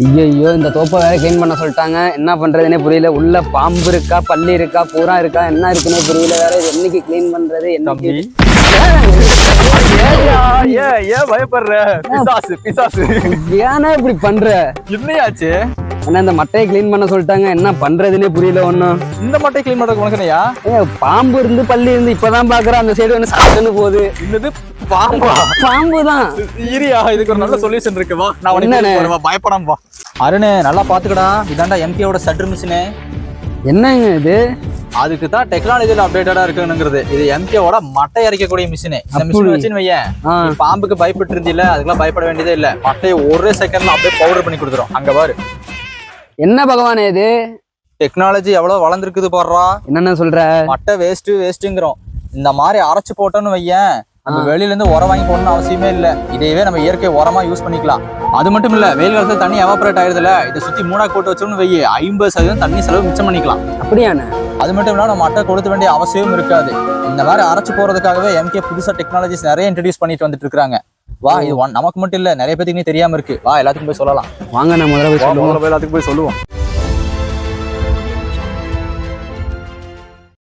ஐயோ இந்த தோப்பை வேற கிளீன் பண்ண சொல்லிட்டாங்க. என்ன பண்றதுன்னே புரியல. உள்ள பாம்பு இருக்கா, பல்லி இருக்கா, பூரா இருக்கா, என்ன இருக்குன்னே புரியல. வேற இது என்னைக்கு கிளீன் பண்றது? என்னைக்கு ஏன் பயப்படுற? பிசாசு பிசாசு ஏன்னா இப்படி பண்ற? என்னையாச்சு? ஏன்னா இந்த மட்டையை கிளீன் பண்ண சொல்லிட்டாங்க. என்ன பண்றதுன்னே புரியல ஒன்னும். இந்த மட்டை கிளீன் பண்றதுக்கு உனக்குனையா? பாம்பு இருந்து பல்லி இருந்து இப்பதான் பாக்குறேன். அந்த சைடு வந்து சாப்பிட்டுன்னு போகுது. என்னது பாம்பா? பாம்பு தான். இரியா, இதுக்கு ஒரு நல்ல சொல்யூஷன் இருக்கு. வா, நான் உனக்கு பயப்படாம வா. அருணே, நல்லா பாத்துக்கடா. இதாண்டா எம்கேவோட ஷட்டர் மிஷினு. என்னங்க இது? அதுக்கு தான் டெக்னாலஜில அப்டேட்டடா இருக்குங்கிறது. இது எம்கேவோட மட்டை அரைக்கக்கூடிய மிஷினு. இந்த மிஷின் வச்சுன்னு வையேன், பாம்புக்கு பயப்பட்டு இருந்தில்ல, அதுக்கெல்லாம் பயப்பட வேண்டியதே இல்ல. மட்டையை ஒரே செகண்ட்ல அப்படியே பவுடர் பண்ணி கொடுத்துரும். அங்க பாரு. என்ன பகவானே இது? டெக்னாலஜி எவ்வளவு வளர்ந்துருக்குது பாடுறா. என்னென்ன சொல்ற? மட்டை வேஸ்ட்டுங்கிறோம். இந்த மாதிரி அரைச்சு போட்டோன்னு வையன், நம்ம வெளியில இருந்து உரம் வாங்கி போடணும்னு அவசியமே இல்ல. இதையவே நம்ம இயற்கை உரமா யூஸ் பண்ணிக்கலாம். அது மட்டும் இல்ல, வெயில் காலத்துல தண்ணி எவாபரேட் ஆயிருதுல, இதை சுத்தி மூணா போட்டு வச்சோம்னு வையே 50% தண்ணி செலவு மிச்சம் பண்ணிக்கலாம். அப்படியான? அது மட்டும் இல்லாம நம்ம மட்டை கொடுக்க வேண்டிய அவசியமும் இருக்காது. இந்த மாதிரி அரைச்சு போறதுக்காகவே எம்கே புதுசா டெக்னாலஜிஸ் நிறைய இன்ட்ரடியூஸ் பண்ணிட்டு வந்துட்டு இருக்காங்க. வா, இது நமக்கு மட்டும் இல்ல, நிறைய பேருக்கு தெரியாம இருக்கு. வா, எல்லாத்துக்கும் போய் சொல்லலாம். வாங்க, நான் முதல்ல போய் எல்லாத்துக்கும் போய் சொல்லுவோம்.